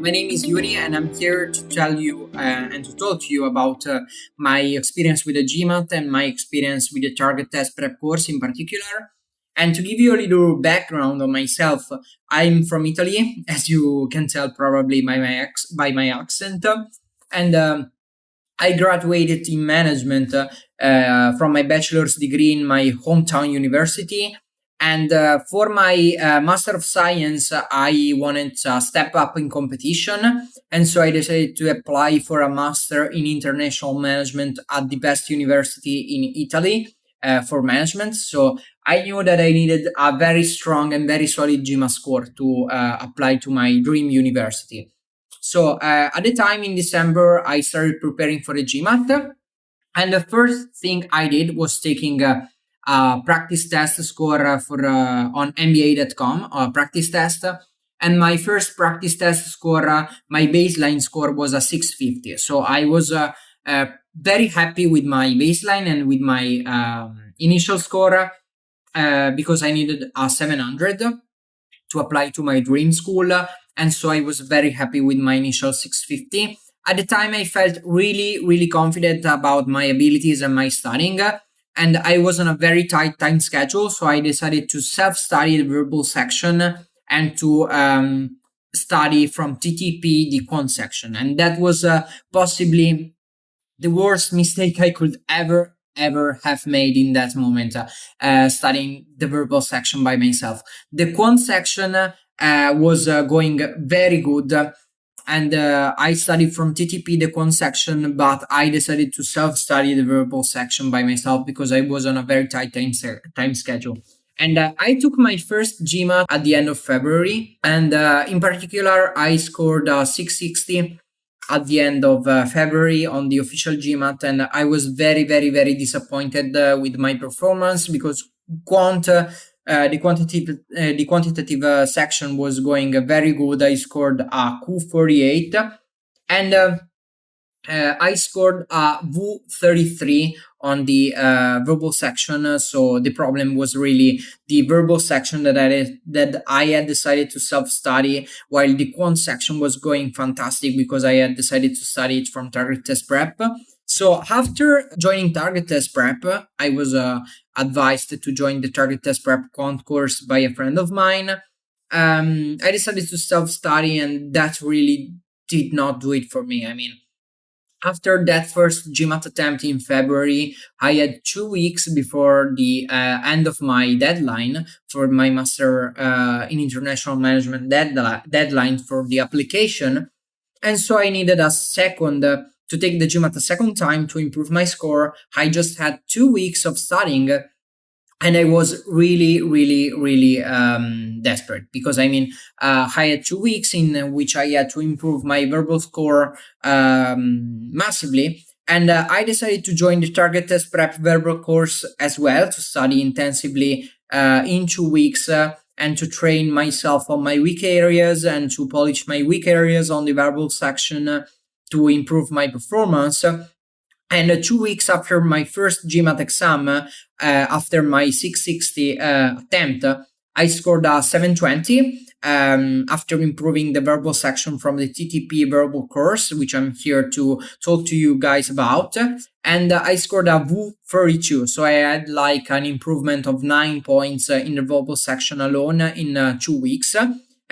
My name is Juri, and I'm here to tell you and to talk to you about my experience with the GMAT and my experience with the target test prep course in particular. And to give you a little background on myself, I'm from Italy, as you can tell probably by by my accent, and I graduated in management from my bachelor's degree in my hometown university. And for my Master of Science, I wanted to step up in competition. And so I decided to apply for a Master in International Management at the best university in Italy for management. So I knew that I needed a very strong and very solid GMA score to apply to my dream university. So at the time in December, I started preparing for the GMAT. And the first thing I did was taking a practice test score for on MBA.com, practice test. And my first practice test score, my baseline score was a 650. So I was very happy with my baseline and with my initial score because I needed a 700 to apply to my dream school. And so I was very happy with my initial 650. At the time, I felt really, really confident about my abilities and my studying. And I was on a very tight time schedule. So I decided to self-study the verbal section and to study from TTP, the Quant section. And that was possibly the worst mistake I could ever have made in that moment, studying the verbal section by myself. The Quant section was going very good, and I studied from TTP the Quant section, but I decided to self-study the verbal section by myself because I was on a very tight time schedule. And I took my first GMAT at the end of February, and in particular, I scored 660 at the end of February on the official GMAT, and I was very, very, very disappointed with my performance because Quant, the quantitative section was going very good. I scored a Q48, and I scored a V33 on the verbal section. So the problem was really the verbal section that I had decided to self-study, while the Quant section was going fantastic because I had decided to study it from target test prep. So after joining target test prep, I was advised to join the target test prep Quant course by a friend of mine. I decided to self-study, and that really did not do it for me. I mean, after that first GMAT attempt in February, I had 2 weeks before the end of my deadline for my Master in International Management deadline for the application. And so I needed a second to take the GMAT a second time to improve my score. I just had 2 weeks of studying, and I was really, really, really desperate because I mean, I had 2 weeks in which I had to improve my verbal score massively. And I decided to join the target test prep verbal course as well to study intensively in 2 weeks and to train myself on my weak areas and to polish my weak areas on the verbal section to improve my performance. And 2 weeks after my first GMAT exam, after my 660 attempt, I scored a 720 after improving the verbal section from the TTP verbal course, which I'm here to talk to you guys about. And I scored a V32. So I had like an improvement of 9 points in the verbal section alone in 2 weeks.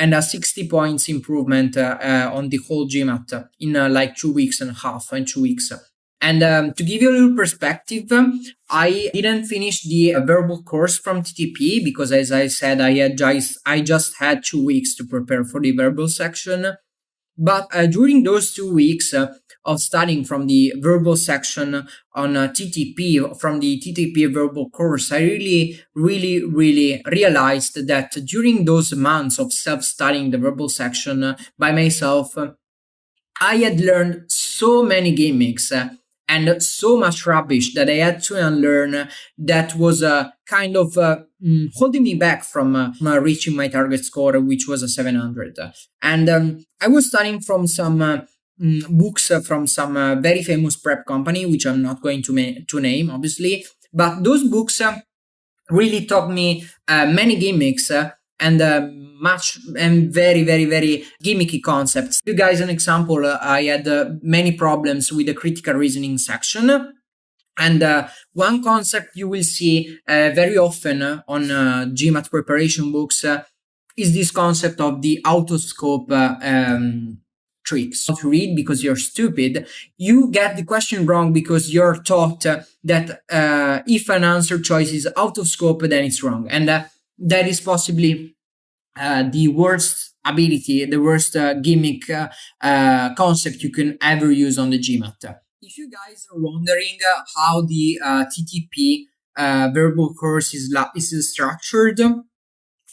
And a 60 points improvement on the whole GMAT in like 2 weeks and a half and 2 weeks. And to give you a little perspective, I didn't finish the verbal course from TTP because, as I said, I just had 2 weeks to prepare for the verbal section. But during those 2 weeks of studying from the verbal section on TTP, from the TTP verbal course, I really, really, really realized that during those months of self-studying the verbal section by myself, I had learned so many gimmicks and so much rubbish that I had to unlearn that was kind of holding me back from reaching my target score, which was a 700. And I was studying from some books from some very famous prep company, which I'm not going to name, obviously. But those books really taught me many gimmicks and much and very very very gimmicky concepts. To you guys an example, I had many problems with the critical reasoning section, and one concept you will see very often on GMAT preparation books is this concept of the autoscope tricks. Not to read because you're stupid. You get the question wrong because you're taught that if an answer choice is out of scope, then it's wrong. And that is possibly the worst ability, the worst gimmick concept you can ever use on the GMAT. If you guys are wondering how the TTP verbal course is structured,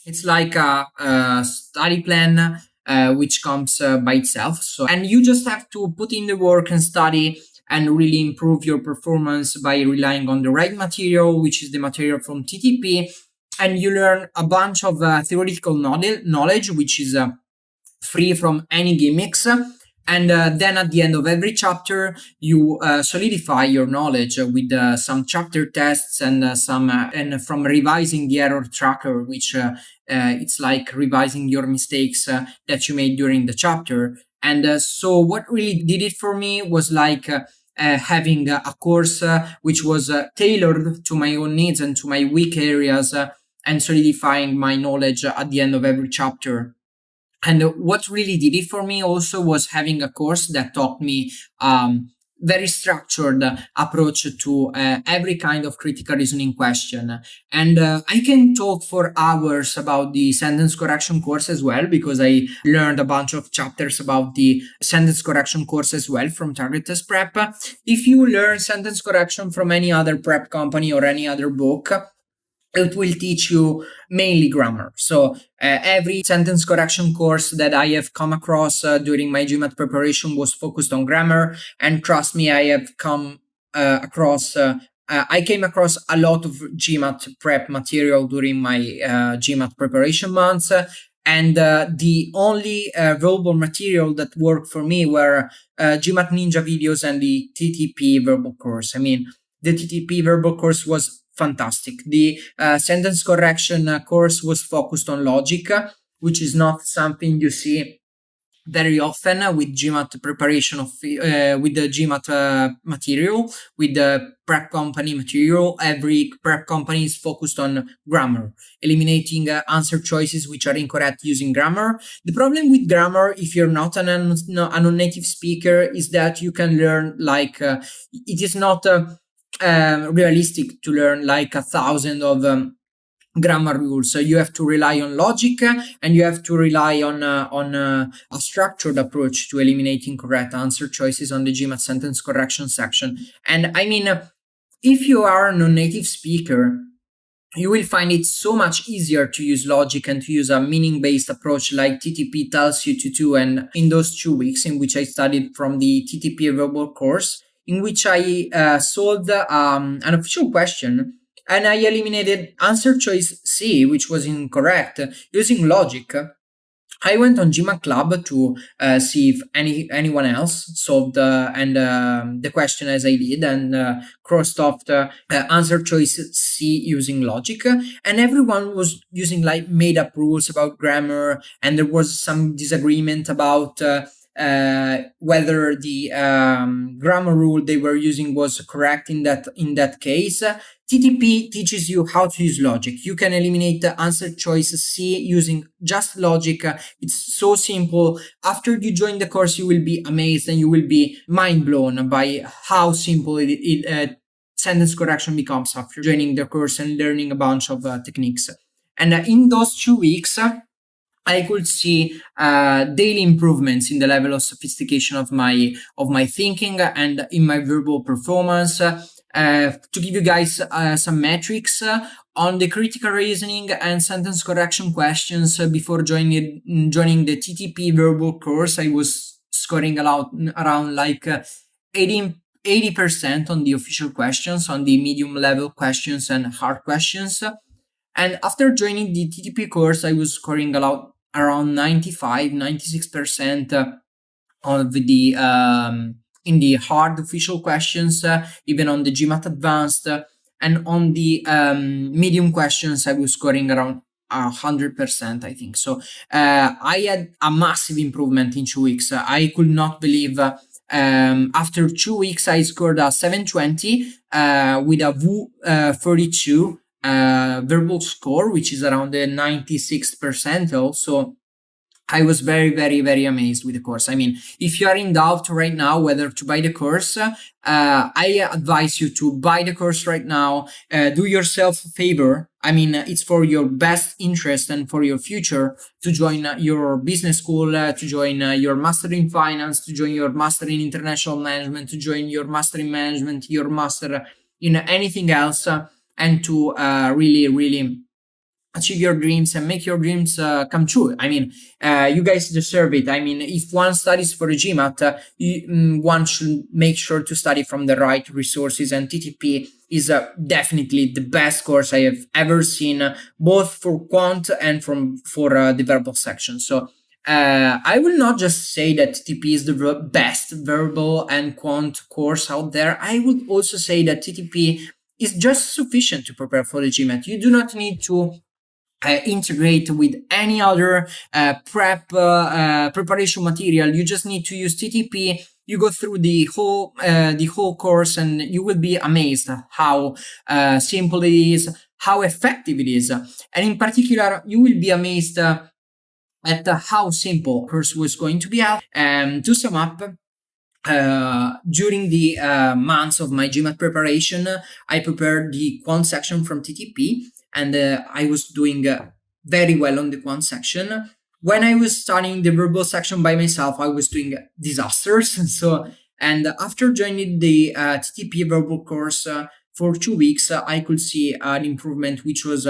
it's like a study plan which comes by itself. So, and you just have to put in the work and study and really improve your performance by relying on the right material, which is the material from TTP. And you learn a bunch of theoretical knowledge, which is free from any gimmicks. And then at the end of every chapter, you solidify your knowledge with some chapter tests and and from revising the error tracker, which it's like revising your mistakes that you made during the chapter. And so what really did it for me was like having a course which was tailored to my own needs and to my weak areas, and solidifying my knowledge at the end of every chapter. And what really did it for me also was having a course that taught me very structured approach to every kind of critical reasoning question. And I can talk for hours about the sentence correction course as well, because I learned a bunch of chapters about the sentence correction course as well from Target Test Prep. If you learn sentence correction from any other prep company or any other book, it will teach you mainly grammar. So every sentence correction course that I have come across during my GMAT preparation was focused on grammar. And trust me, I have come I came across a lot of GMAT prep material during my GMAT preparation months. And the only verbal material that worked for me were GMAT Ninja videos and the TTP verbal course. I mean, the TTP verbal course was fantastic. The sentence correction course was focused on logic, which is not something you see very often with GMAT preparation of with the GMAT material, with the prep company material. Every prep company is focused on grammar, eliminating answer choices which are incorrect using grammar. The problem with grammar, if you're not a non-native speaker, is that you can learn like it is not realistic to learn like 1,000 of grammar rules. So you have to rely on logic, and you have to rely on a structured approach to eliminating correct answer choices on the GMAT sentence correction section. And I mean, if you are a non-native speaker, you will find it so much easier to use logic and to use a meaning-based approach like TTP tells you to do. And in those 2 weeks in which I studied from the TTP verbal course, in which I solved an official question, and I eliminated answer choice C, which was incorrect, using logic. I went on GMAT Club to see if anyone else solved the question as I did, and crossed off the answer choice C using logic, and everyone was using like made up rules about grammar, and there was some disagreement about whether the grammar rule they were using was correct in that case. TTP teaches you how to use logic. You can eliminate the answer choice C using just logic. It's so simple. After you join the course, you will be amazed and you will be mind blown by how simple sentence correction becomes after joining the course and learning a bunch of techniques. And in those 2 weeks, I could see daily improvements in the level of sophistication of my thinking and in my verbal performance. To give you guys some metrics on the critical reasoning and sentence correction questions before joining the TTP verbal course, I was scoring around like 80% on the official questions, on the medium level questions and hard questions. And after joining the TTP course, I was scoring around 96% of the in the hard official questions, even on the GMAT advanced, and on the medium questions I was scoring around 100%, I think. So I had a massive improvement in 2 weeks. I could not believe. After 2 weeks, I scored a 720 with a VU 32 verbal score, which is around the 96 percentile. So I was very, very, very amazed with the course. I mean, if you are in doubt right now whether to buy the course, I advise you to buy the course right now. Do yourself a favor. I mean, it's for your best interest and for your future to join your business school, to join your master in finance, to join your master in international management, to join your master in management, your master in anything else, and to really, really achieve your dreams and make your dreams come true. I mean, you guys deserve it. I mean, if one studies for a GMAT, one should make sure to study from the right resources, and TTP is definitely the best course I have ever seen, both for quant and for the verbal section. So I will not just say that TTP is the best verbal and quant course out there. I would also say that TTP is just sufficient to prepare for the GMAT. You do not need to integrate with any other preparation material. You just need to use TTP. You go through the whole course, and you will be amazed how simple it is, how effective it is, and in particular, you will be amazed at how simple the course was going to be out. To sum up, during the months of my GMAT preparation, I prepared the quant section from TTP, and I was doing very well on the quant section. When I was studying the verbal section by myself, I was doing disasters. So, and after joining the TTP verbal course for 2 weeks, I could see an improvement, which was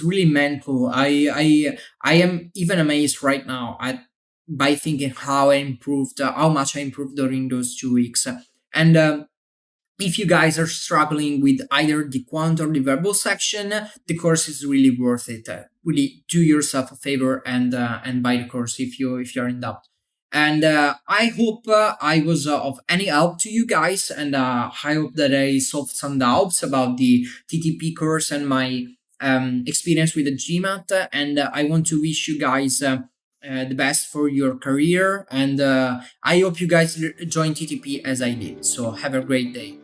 really mental. I am even amazed right now at by thinking how I improved, how much I improved during those 2 weeks. And if you guys are struggling with either the quant or the verbal section, the course is really worth it. Really do yourself a favor and buy the course if you're in doubt. And I hope I was of any help to you guys, and I hope that I solved some doubts about the TTP course and my experience with the GMAT. And I want to wish you guys the best for your career, and I hope you guys join TTP as I did. So have a great day.